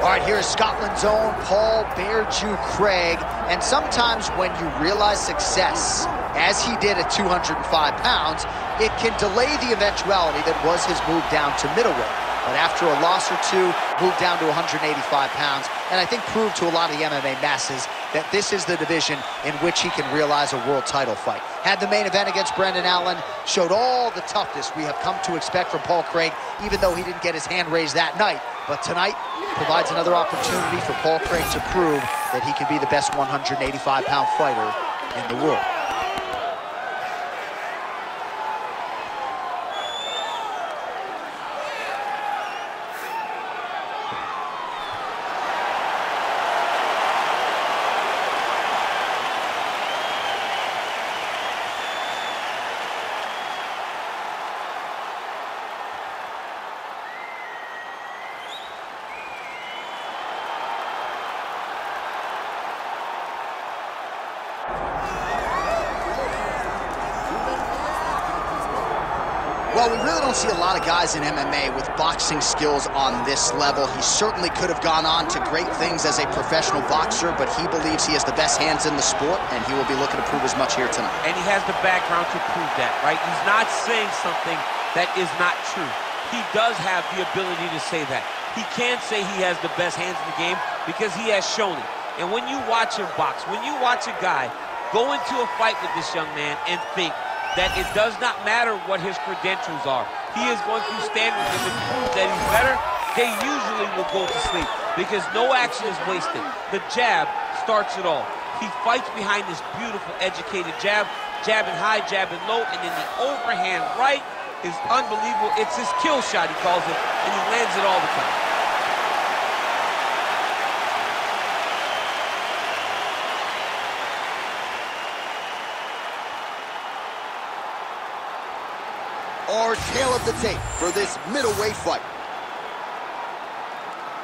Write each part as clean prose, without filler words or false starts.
All right, here is Scotland's own Paul "Bear Jew" Craig. And sometimes when you realize success, as he did at 205 pounds, it can delay the eventuality that was his move down to middleweight. But after a loss or two, moved down to 185 pounds, and I think proved to a lot of the MMA masses that this is the division in which he can realize a world title fight. Had the main event against Brendan Allen, showed all the toughness we have come to expect from Paul Craig, even though he didn't get his hand raised that night. But tonight provides another opportunity for Paul Craig to prove that he can be the best 185-pound fighter in the world. Well, we really don't see a lot of guys in MMA with boxing skills on this level. He certainly could have gone on to great things as a professional boxer, but he believes he has the best hands in the sport, and he will be looking to prove as much here tonight. And he has the background to prove that, right? He's not saying something that is not true. He does have the ability to say that. He can say he has the best hands in the game because he has shown it. And when you watch him box, when you watch a guy go into a fight with this young man and think that it does not matter what his credentials are, he is going to stand with him and prove that he's better, they usually will go to sleep because no action is wasted. The jab starts it all. He fights behind this beautiful, educated jab, jabbing high, jabbing low, and then the overhand right is unbelievable. It's his kill shot, he calls it, and he lands it all the time. Our tail of the tape for this middleweight fight.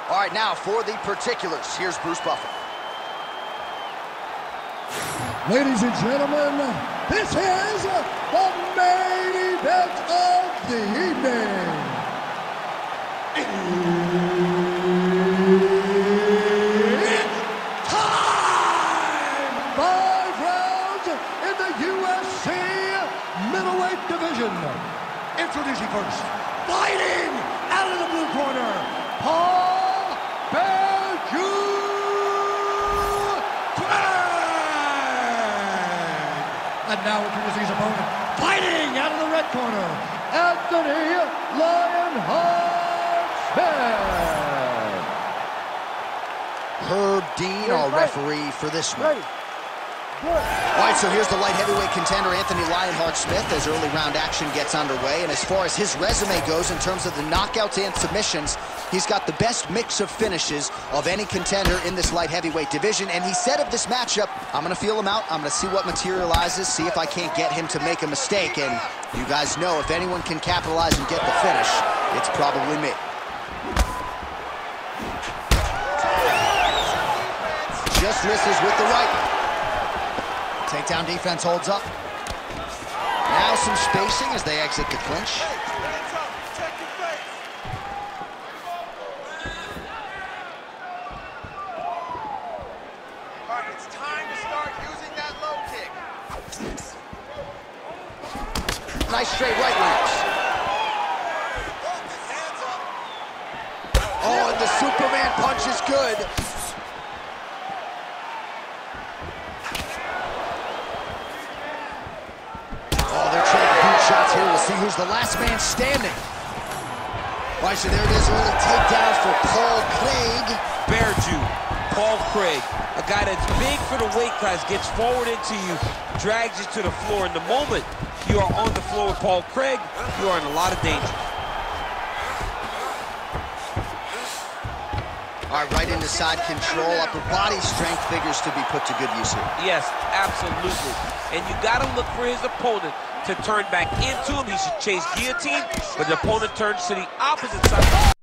All right, now for the particulars, here's Bruce Buffer. Ladies and gentlemen, this is the main event of the evening. It's time! 5 rounds in the UFC middleweight division. Introducing first, fighting out of the blue corner, Paul "Bear Jew" Craig. And now introducing his opponent, fighting out of the red corner, Anthony "Lionheart" Smith. Herb Dean, our referee for this one. All right, so here's the light heavyweight contender, Anthony "Lionheart" Smith, as early round action gets underway. And as far as his resume goes, in terms of the knockouts and submissions, he's got the best mix of finishes of any contender in this light heavyweight division. And he said of this matchup, I'm going to feel him out. I'm going to see what materializes, see if I can't get him to make a mistake. And you guys know, if anyone can capitalize and get the finish, it's probably me. Just misses with the right. Takedown defense holds up. Now some spacing as they exit the clinch. All right, it's time to start using that low kick. Nice straight right lands. Oh, and the Superman punch is good. Shots here. We'll see who's the last man standing. All right, so there it is, early takedown for Paul Craig. Bear Jew, Paul Craig, a guy that's big for the weight class, gets forward into you, drags you to the floor. And the moment you are on the floor with Paul Craig, you are in a lot of danger. All right, right into side control. Upper body strength figures to be put to good use here. Yes, absolutely. And you got to look for his opponent to turn back into him. He should chase guillotine, but the opponent turns to the opposite side.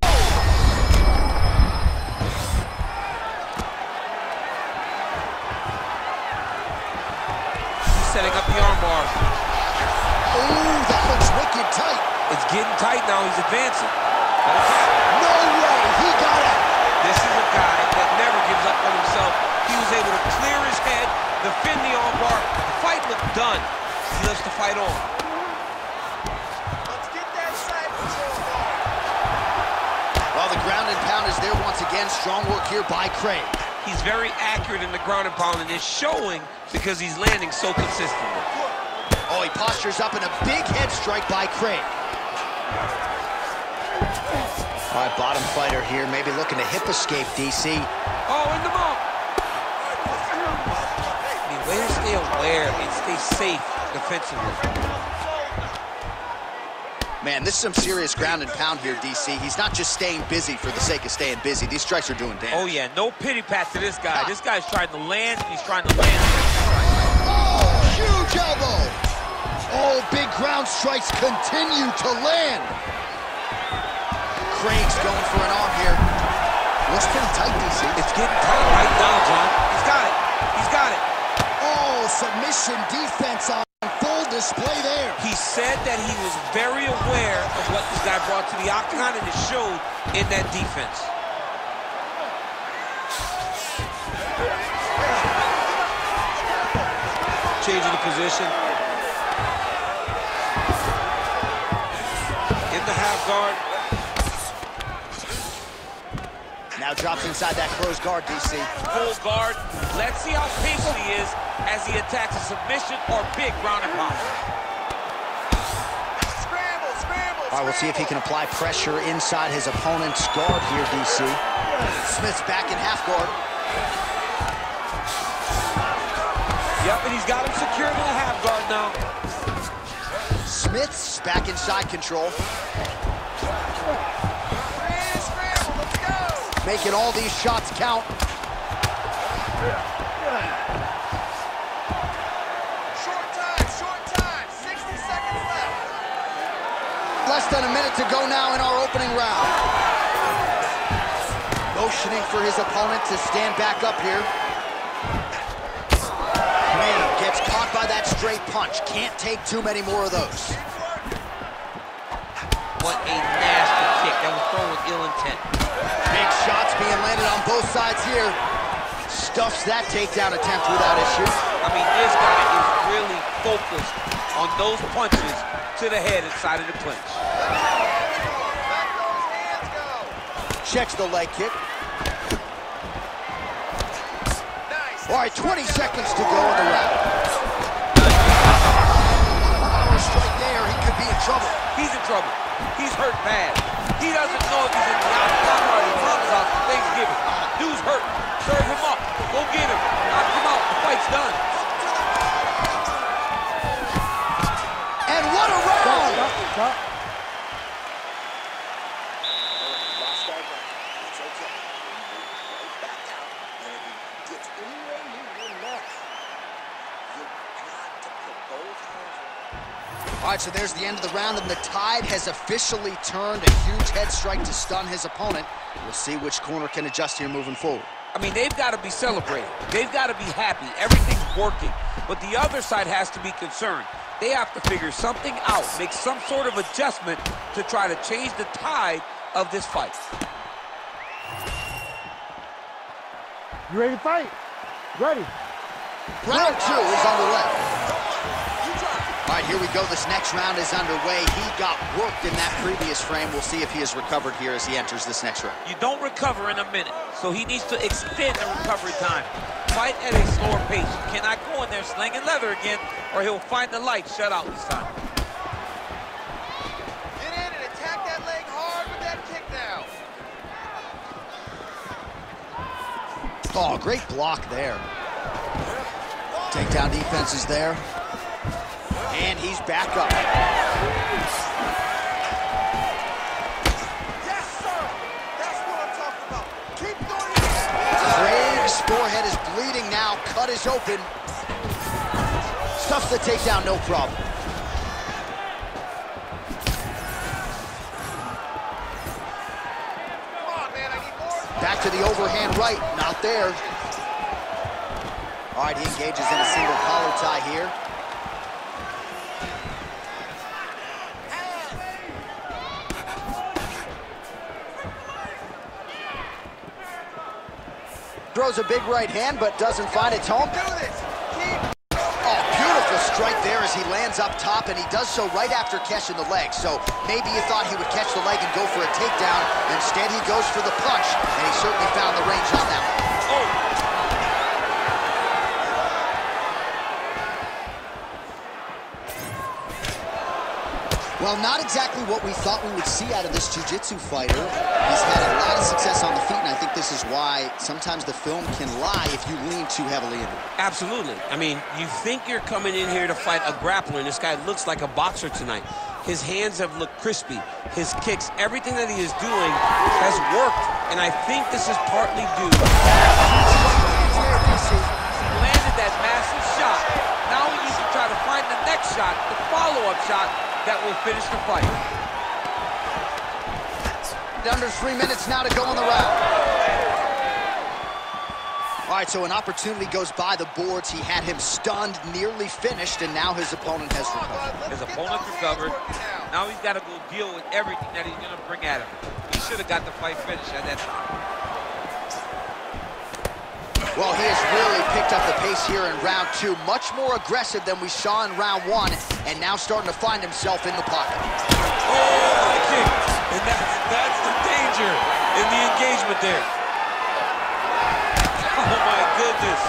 setting up the armbar. Ooh, that looks wicked tight. It's getting tight now. He's advancing. No way, he got it. This is a guy that never gives up on himself. He was able to clear his head, defend the armbar. The fight looked done. He lives to fight on. Let's get that side control going. Well, the ground and pound is there once again. Strong work here by Craig. He's very accurate in the ground and pound, and it's showing because he's landing so consistently. Oh, he postures up in a big head strike by Craig. All right, bottom fighter here, maybe looking to hip escape, DC. Oh, in the mouth. I mean, way to stay aware and stay safe defensively. Man, this is some serious ground and pound here, DC. He's not just staying busy for the sake of staying busy. These strikes are doing damage. Oh, yeah, no pity pat to this guy. This guy's trying to land, and he's trying to land. Oh, huge elbow. Oh, big ground strikes continue to land. Craig's going for an arm here. Looks pretty tight, DC. It's getting tight right now, John. He's got it. He's got it. Oh, submission defense on full display there. He said that he was very aware of what this guy brought to the octagon, and it showed in that defense. Changing the position. In the half guard. Now drops inside that closed guard, DC. Full guard. Let's see how patient he is as he attacks a submission or big ground and pound. Scramble, scramble, all right, we'll see if he can apply pressure inside his opponent's guard here, DC. Smith's back in half guard. Yep, and he's got him secured in the half guard now. Smith's back in side control. Making all these shots count. Short time, 60 seconds left. Less than a minute to go now in our opening round. Motioning for his opponent to stand back up here. Man, gets caught by that straight punch. Can't take too many more of those. What a nasty kick. That was thrown with ill intent. Big shots being landed on both sides here. Stuffs that takedown attempt without issue. I mean, this guy is really focused on those punches to the head inside of the clinch. Checks the leg kick. All right, 20 seconds to go in the round. Power strike there, he could be in trouble. He's in trouble. He's hurt bad. He doesn't know if he's in the octagon or his mom's house for Thanksgiving. Dude's hurt. Serve him up. Go get him. Knock him out. The fight's done. And what a round! Stop. All right, so there's the end of the round, and the tide has officially turned. A huge head strike to stun his opponent. We'll see which corner can adjust here moving forward. I mean, they've got to be celebrating. They've got to be happy. Everything's working. But the other side has to be concerned. They have to figure something out, make some sort of adjustment to try to change the tide of this fight. You ready to fight? Ready. Round 2 is underway. All right, here we go. This next round is underway. He got worked in that previous frame. We'll see if he has recovered here as he enters this next round. You don't recover in a minute, so he needs to extend the recovery time. Fight at a slower pace. You cannot go in there slinging leather again, or he'll find the light shut out this time. Get in and attack that leg hard with that kick now. Oh, great block there. Takedown defense is there. And he's back up. Yes, sir. That's what I'm talking about. Keep doing it. Craig's forehead is bleeding now. Cut is open. Stuffs the takedown, no problem. Come on, man. I need more. Back to the overhand right. Not there. All right, he engages in a single collar tie here. Throws a big right hand, but doesn't find its home. Oh, beautiful strike there as he lands up top, and he does so right after catching the leg. So maybe you thought he would catch the leg and go for a takedown. Instead, he goes for the punch, and he certainly found the range on that one. Oh. Well, not exactly what we thought we would see out of this jiu-jitsu fighter. He's had a lot of success on the feet, and I think this is why sometimes the film can lie if you lean too heavily into it. Absolutely. I mean, you think you're coming in here to fight a grappler, and this guy looks like a boxer tonight. His hands have looked crispy. His kicks, everything that he is doing has worked, and I think this is partly due. He landed that massive shot. Now he needs to try to find the next shot, the follow-up shot, that will finish the fight. Under 3 minutes now to go in the round. All right, so an opportunity goes by the boards. He had him stunned, nearly finished, and now his opponent has recovered. His opponent's recovered. Now he's got to go deal with everything that he's going to bring at him. He should have got the fight finished at that time. Well, he has really picked up the pace here in round 2. Much more aggressive than we saw in round 1, and now starting to find himself in the pocket. Oh, kick. And that's the danger in the engagement there. Oh, my goodness.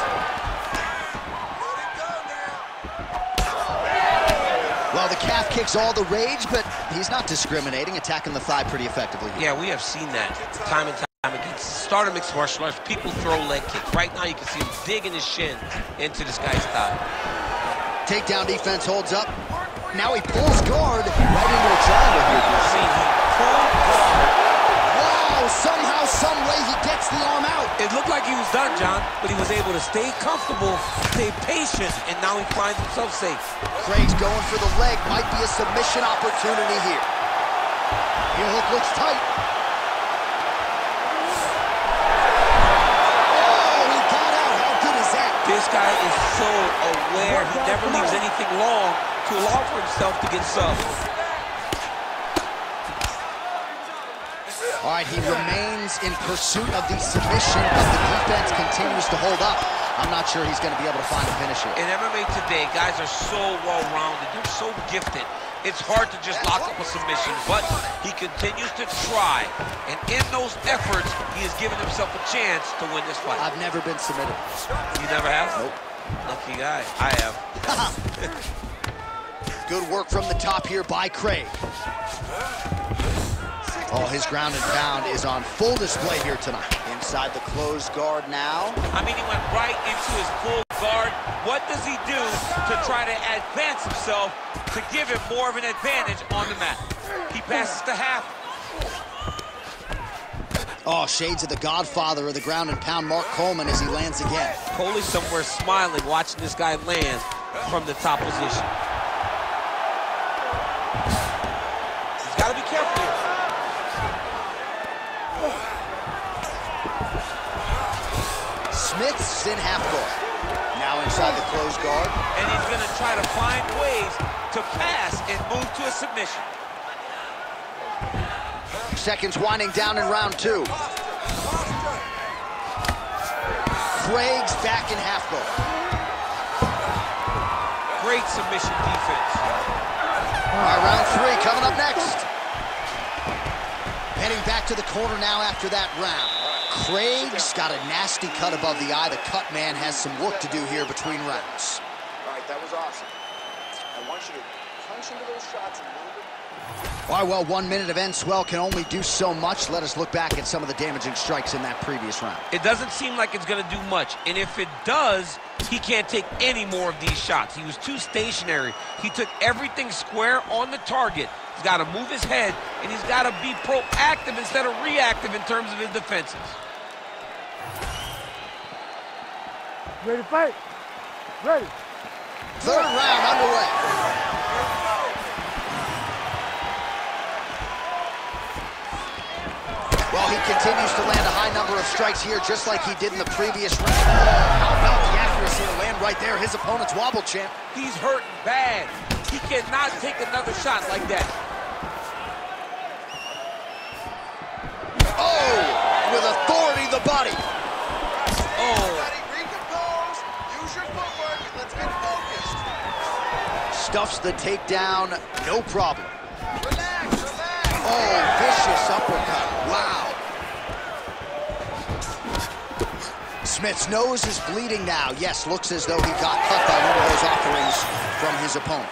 Well, the calf kick's all the rage, but he's not discriminating, attacking the thigh pretty effectively here. Yeah, we have seen that time and time again. Start a mixed martial arts, people throw leg kicks. Right now, you can see him digging his shin into this guy's thigh. Takedown defense holds up. Now he pulls guard right into a triangle here. See, he pulled guard. Wow, somehow, some way he gets the arm out. It looked like he was done, John, but he was able to stay comfortable, stay patient, and now he finds himself safe. Craig's going for the leg. Might be a submission opportunity here. Heel hook looks tight. This guy is so aware. He never leaves anything too long for himself to get subbed. All right, he remains in pursuit of the submission, but the defense continues to hold up. I'm not sure he's going to be able to find a finish here. In MMA today, guys are so well-rounded. They're so gifted. It's hard to just lock up a submission, but he continues to try. And in those efforts, he has given himself a chance to win this fight. I've never been submitted. You never have? Nope. Lucky guy. I have. Good work from the top here by Craig. Oh, his ground and pound is on full display here tonight. Inside the closed guard now. I mean, he went right into his full guard. What does he do to try to advance himself to give him more of an advantage on the mat? He passes to half. Oh, shades of the godfather of the ground and pound, Mark Coleman, as he lands again. Coley's somewhere smiling, watching this guy land from the top position. He's got to be careful here. Smith's in half guard. Now inside the closed guard. And he's going to try to find ways to pass and move to a submission. Seconds winding down in round 2. Craig's back in half guard. Great submission defense. All right, round 3 coming up next. Heading back to the corner now after that round. Craig's got a nasty cut above the eye. The cut man has some work to do here between rounds. All right, that was awesome. I want you to punch into those shots a little bit. All right, well, 1 minute of end swell can only do so much. Let us look back at some of the damaging strikes in that previous round. It doesn't seem like it's going to do much, and if it does, he can't take any more of these shots. He was too stationary. He took everything square on the target. He's got to move his head, and he's got to be proactive instead of reactive in terms of his defenses. Ready to fight? Ready. Third round underway. Well, he continues to land a high number of strikes here, just like he did in the previous round. How about the accuracy to land right there? His opponent's wobble champ. He's hurting bad. He cannot take another shot like that. Oh, with authority, the body. Oh, Stuffs the takedown, no problem. Relax, relax. Oh, vicious uppercut. Wow. Smith's nose is bleeding now. Yes, looks as though he got cut by one of those offerings from his opponent.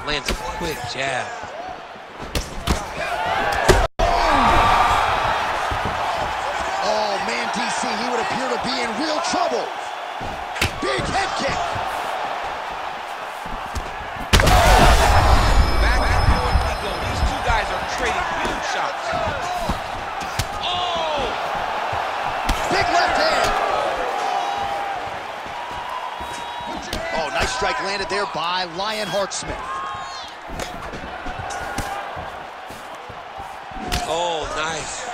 Lands a quick jab. Oh, man, DC, he would appear to be in real trouble. Big head kick. Back and forth we go. These two guys are trading huge shots. Oh! Big left hand. Oh, nice strike landed there by Lionheart Smith. Oh, nice.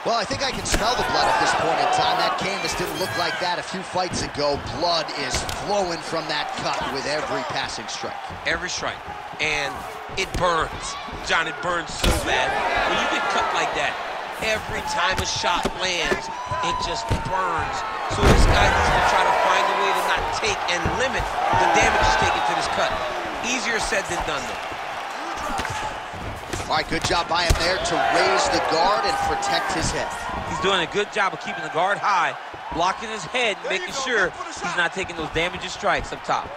Well, I think I can smell the blood at this point in time. That canvas didn't look like that a few fights ago. Blood is flowing from that cut with every passing strike. Every strike. And it burns. John, it burns so bad. When you get cut like that, every time a shot lands, it just burns. So this guy needs to try to find a way to not take and limit the damage he's taken to this cut. Easier said than done, though. All right, good job by him there to raise the guard and protect his head. He's doing a good job of keeping the guard high, blocking his head, making sure he's not taking those damaging strikes up top.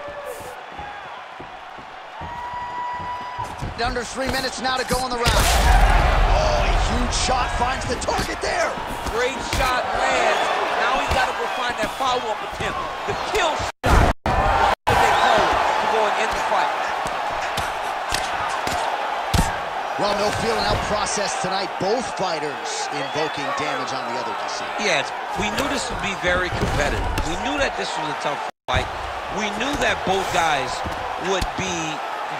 Under 3 minutes now to go in the round. Oh, a huge shot finds the target there. Great shot lands. Now he's got to go find that follow-up attempt. The kill shot, what they call it, to go and end the fight. Well, no feeling out process tonight. Both fighters invoking damage on the other DC. Yes, we knew this would be very competitive. We knew that this was a tough fight. We knew that both guys would be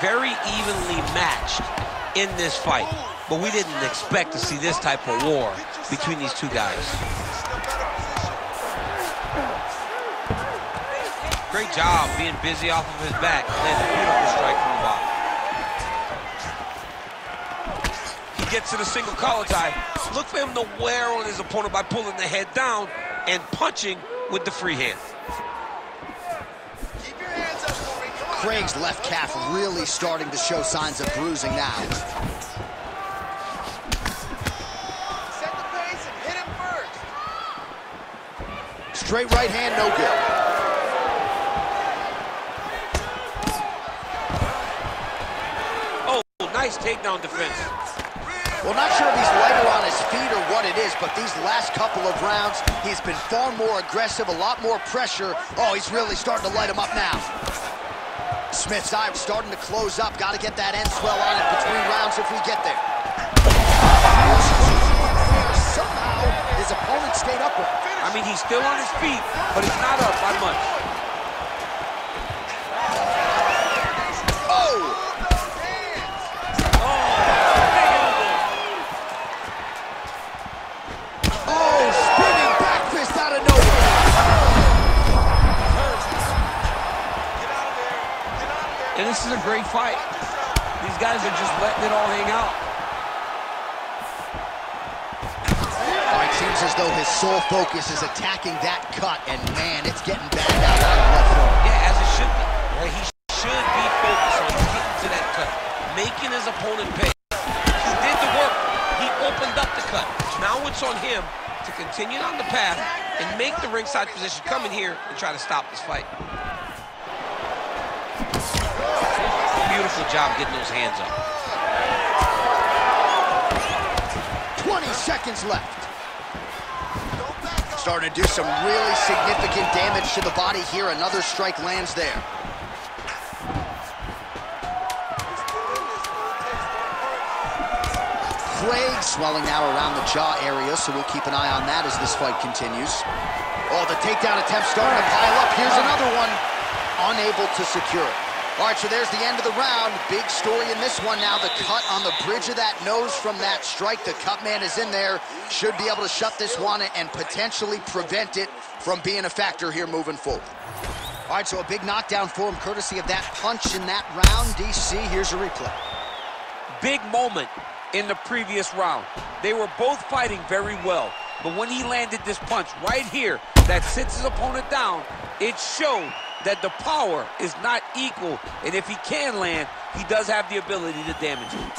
very evenly matched in this fight. But we didn't expect to see this type of war between these two guys. Great job being busy off of his back. Lands a beautiful strike from the bottom. Gets to the single collar tie. Look for him to wear on his opponent by pulling the head down and punching with the free hand. Keep your hands up for me. Come on. Craig's left calf really starting to show signs of bruising now. Set the pace and hit him first. Straight right hand, no good. Oh, nice takedown defense. Well, not sure if he's lighter on his feet or what it is, but these last couple of rounds, he's been far more aggressive, a lot more pressure. Oh, he's really starting to light him up now. Smith's eye starting to close up. Got to get that end swell on it between rounds if we get there. Somehow, his opponent stayed upright. I mean, he's still on his feet, but he's not up by much. And this is a great fight. These guys are just letting it all hang out. Oh, it seems as though his sole focus is attacking that cut, and man, it's getting bad now. Yeah, as it should be. Right? He should be focused on getting to that cut, making his opponent pay. He did the work. He opened up the cut. Now it's on him to continue on the path and make the ringside position, come in here and try to stop this fight. Beautiful job getting those hands up. 20 seconds left. Starting to do some really significant damage to the body here. Another strike lands there. Craig swelling now around the jaw area, so we'll keep an eye on that as this fight continues. Oh, the takedown attempt starting to pile up. Here's another one. Unable to secure it. All right, so there's the end of the round. Big story in this one now. The cut on the bridge of that nose from that strike. The cut man is in there. Should be able to shut this one and potentially prevent it from being a factor here moving forward. All right, so a big knockdown for him courtesy of that punch in that round. DC, here's a replay. Big moment in the previous round. They were both fighting very well. But when he landed this punch right here that sits his opponent down, it showed that the power is not equal. And if he can land, he does have the ability to damage him.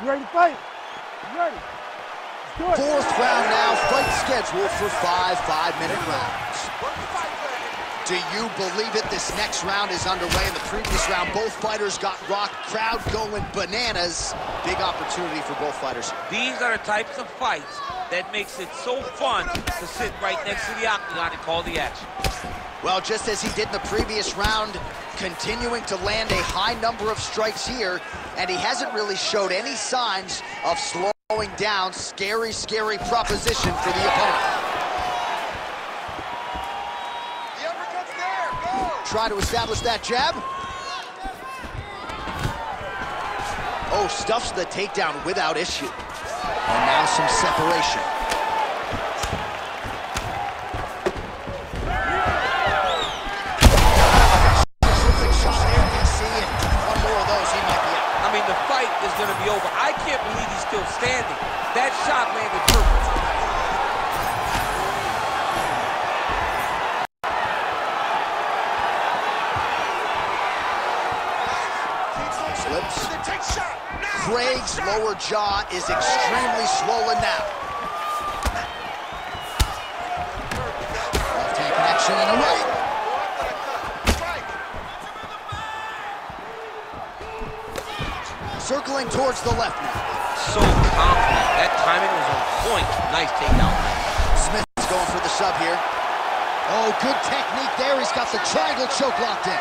You ready to fight? You ready? Let's do it. Fourth round now, fight scheduled for 5 5-minute rounds. Do you believe it? This next round is underway. In the previous round, both fighters got rocked. Crowd going bananas. Big opportunity for both fighters. These are the types of fights that makes it so fun to sit right next to the octagon and call the action. Well, just as he did in the previous round, continuing to land a high number of strikes here, and he hasn't really showed any signs of slowing down. Scary, scary proposition for the opponent. Try to establish that jab. Oh, stuffs the takedown without issue. And now some separation. Terrific shot there, DC, and one more of those, he might be out. I mean, the fight is going to be over. I can't believe he's still standing. That shot landed perfect. Craig's lower jaw is extremely swollen now. Left hand connection and a right. Circling towards the left now. So confident. That timing was on point. Nice takedown. Smith's going for the sub here. Oh, good technique there. He's got the triangle choke locked in.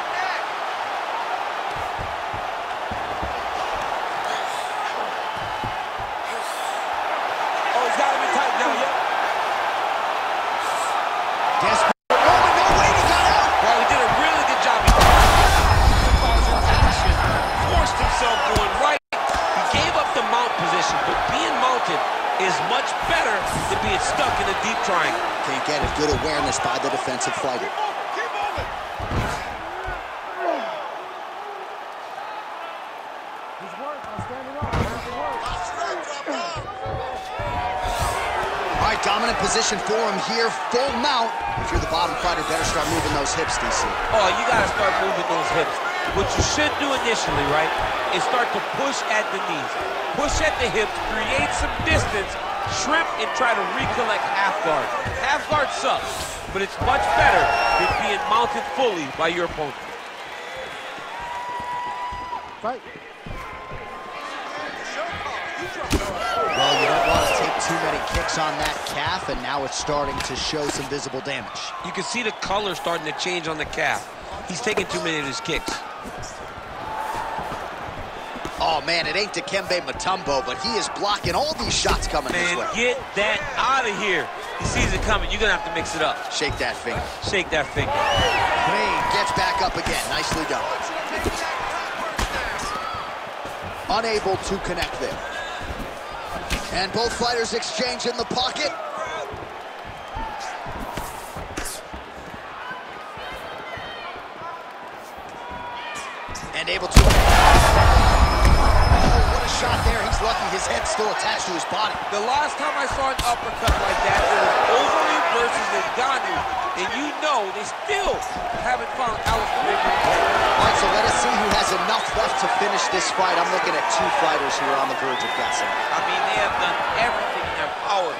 Is much better than being stuck in a deep triangle. Can't get a good awareness by the defensive fighter. Keep moving. He's working. I'm standing up. All right, dominant position for him here. Full mount. If you're the bottom fighter, better start moving those hips, DC. Oh, you got to start moving those hips. What you should do initially, right, is start to push at the knees. Push at the hips, create some distance, shrimp, and try to recollect half guard. Half guard sucks, but it's much better than being mounted fully by your opponent. Fight. Well, you don't want to take too many kicks on that calf, and now it's starting to show some visible damage. You can see the color starting to change on the calf. He's taking too many of his kicks. Oh, man, it ain't Dikembe Mutombo, but he is blocking all these shots coming his way. Get that out of here. He sees it coming. You're going to have to mix it up. Shake that finger. Shake that finger. Craig gets back up again. Nicely done. Unable to connect there. And both fighters exchange in the pocket. And able to... shot there. He's lucky his head's still attached to his body. The last time I saw an uppercut like that, it was Overeem versus Ngannou, and you know they still haven't found Alistair. All right, so let us see who has enough left to finish this fight. I'm looking at two fighters here on the verge of guessing. I mean, they have done everything in their power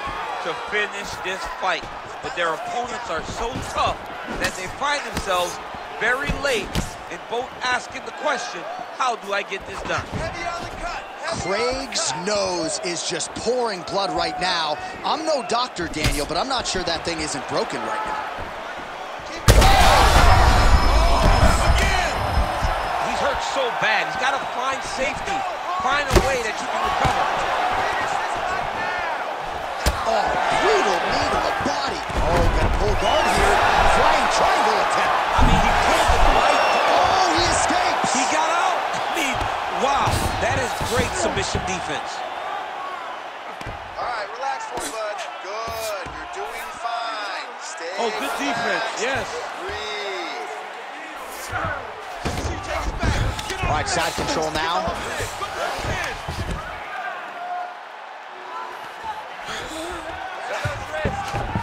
to finish this fight, but their opponents are so tough that they find themselves very late in both asking the question, how do I get this done? Heavy on the cut. Craig's nose is just pouring blood right now. I'm no doctor, Daniel, but I'm not sure that thing isn't broken right now. He's hurt so bad. He's got to find safety. Find a way that you can recover. Oh, brutal knee to the body. Oh, got to pull guard here. Flying triangle attempt. I mean, he pulled it right. Oh, he escapes. He got out. I mean, wow. That is great submission defense. All right, relax for me, bud. Good. You're doing fine. Stay. Oh, good defense. Yes. Breathe. All right, side control now.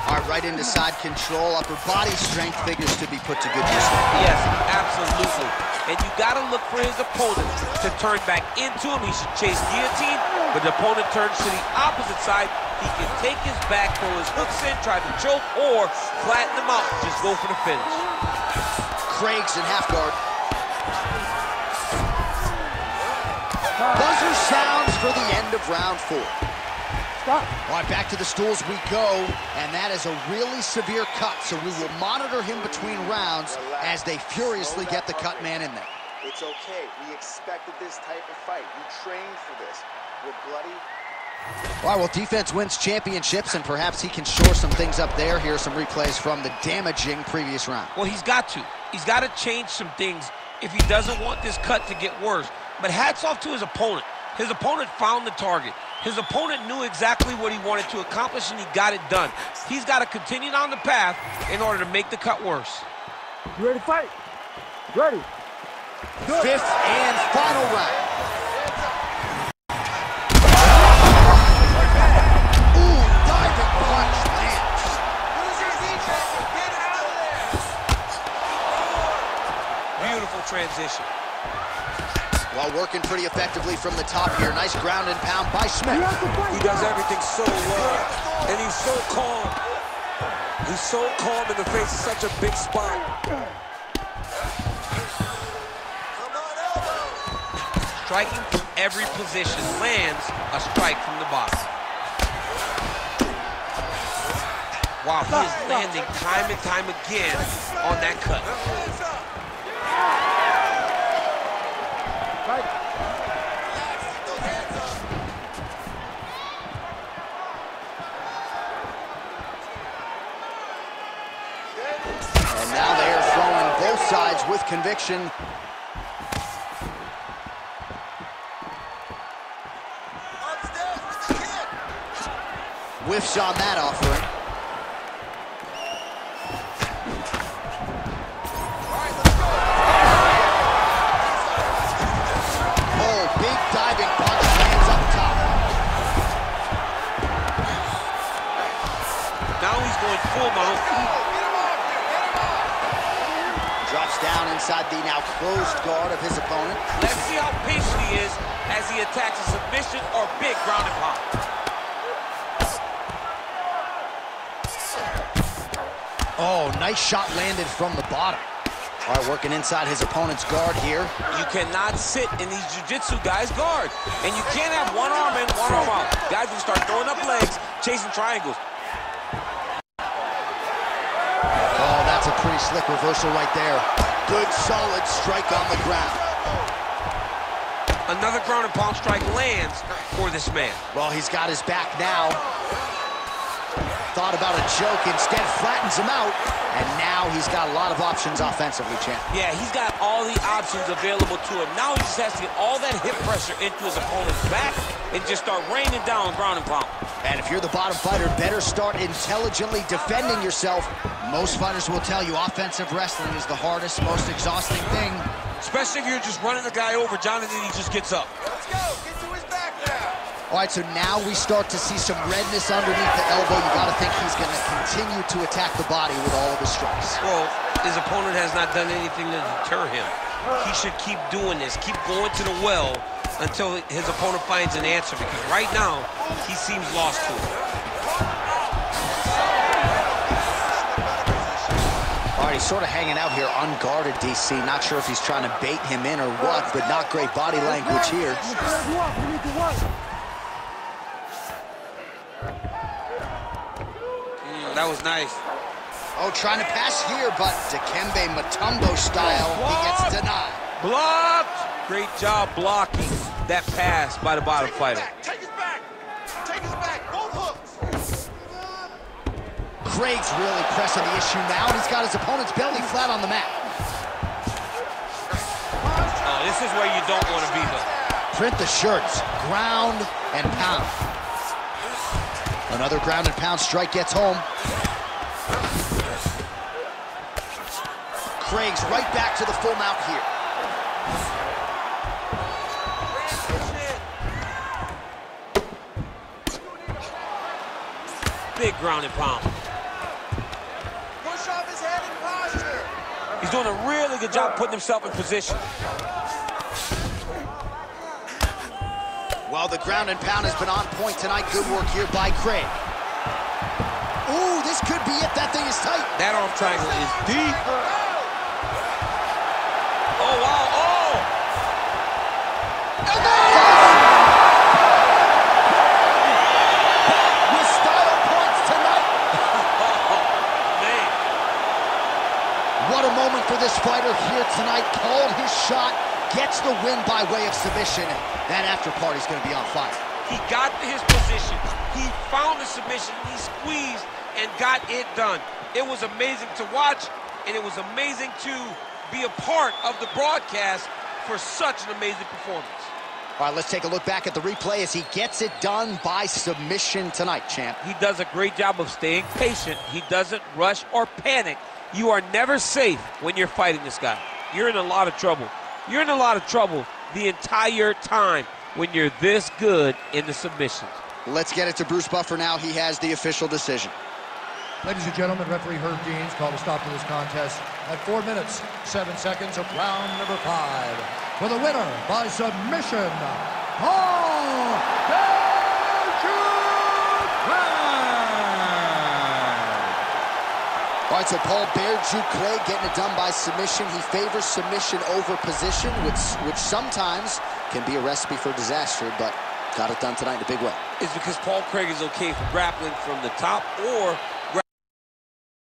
All right, right into side control. Upper body strength figures to be put to good use. Yes, absolutely. And you got to look for his opponent to turn back into him. He should chase guillotine, but the opponent turns to the opposite side. He can take his back, throw his hooks in, try to choke, or flatten him out. Just go for the finish. Craig's in half guard. Buzzer sounds for the end of round 4. Stop. All right, back to the stools we go, and that is a really severe cut, so we will monitor him between rounds as they furiously get the cut man in there. It's okay. We expected this type of fight. You trained for this. We're bloody. All right, well, defense wins championships, and perhaps he can shore some things up there. Here are some replays from the damaging previous round. Well, he's got to. He's got to change some things if he doesn't want this cut to get worse. But hats off to his opponent. His opponent found the target. His opponent knew exactly what he wanted to accomplish, and he got it done. He's got to continue down the path in order to make the cut worse. You ready to fight? Ready. Good. 5th and final round. Ooh, diving punch lands. Beautiful transition. While working pretty effectively from the top here. Nice ground and pound by Smith. He does everything so well, and he's so calm. He's so calm in the face of such a big spot. Striking from every position lands a strike from the bottom. Wow, he is landing time and time again on that cut. And now they are throwing both sides with conviction. Whiffs on that offering. Oh, big diving punch lands up top. Now he's going full mount. Drops down inside the now closed guard of his opponent. Let's see how patient he is as he attacks a submission or big ground and pound. Oh, nice shot landed from the bottom. All right, working inside his opponent's guard here. You cannot sit in these jiu-jitsu guys' guard. And you can't have one arm in, one arm out. Guys will start throwing up legs, chasing triangles. Oh, that's a pretty slick reversal right there. Good, solid strike on the ground. Another ground and pound strike lands for this man. Well, he's got his back now. Thought about a choke, instead flattens him out. And now he's got a lot of options offensively, champ. Yeah, he's got all the options available to him. Now he just has to get all that hip pressure into his opponent's back and just start raining down ground and pound. And if you're the bottom fighter, better start intelligently defending yourself. Most fighters will tell you offensive wrestling is the hardest, most exhausting thing. Especially if you're just running the guy over, Jonathan, he just gets up. Let's go. Get to his back now. All right, so now we start to see some redness underneath the elbow. You got to think he's going to continue to attack the body with all of his strikes. Well, his opponent has not done anything to deter him. He should keep doing this, keep going to the well until his opponent finds an answer, because right now, he seems lost to it. All right, he's sort of hanging out here unguarded, DC. Not sure if he's trying to bait him in or what, but not great body language here. That was nice. Oh, trying to pass here, but Dikembe Mutombo style, he gets denied. Blocked! Great job blocking that pass by the bottom fighter. Take his back. Take his back. Both hooks. Craig's really pressing the issue now, and he's got his opponent's belly flat on the mat. Oh, this is where you don't want to be, though. Print the shirts, ground and pound. Another ground and pound strike gets home. Craig's right back to the full mount here. big ground and pound. Push off his head in posture. He's doing a really good job putting himself in position. Well, the ground and pound has been on point tonight. Good work here by Craig. Ooh, this could be it. That thing is tight. That arm triangle is deep. Oh, wow. Oh! With style points tonight. Man. What a moment for this fighter here tonight. Called his shot, gets the win by way of submission. That after party's going to be on fire. He got to his position. He found the submission. He squeezed and got it done. It was amazing to watch, and it was amazing to be a part of the broadcast for such an amazing performance. All right, let's take a look back at the replay as he gets it done by submission tonight, champ. He does a great job of staying patient. He doesn't rush or panic. You are never safe when you're fighting this guy. You're in a lot of trouble. You're in a lot of trouble the entire time when you're this good in the submissions. Let's get it to Bruce Buffer now. He has the official decision. Ladies and gentlemen, referee Herb Deans called a stop to this contest at 4 minutes, 7 seconds of round number 5. For the winner by submission, Paul All right, so Paul Bear-Clay getting it done by submission. He favors submission over position, which sometimes can be a recipe for disaster, but got it done tonight in a big way. It's because Paul Craig is okay for grappling from the top or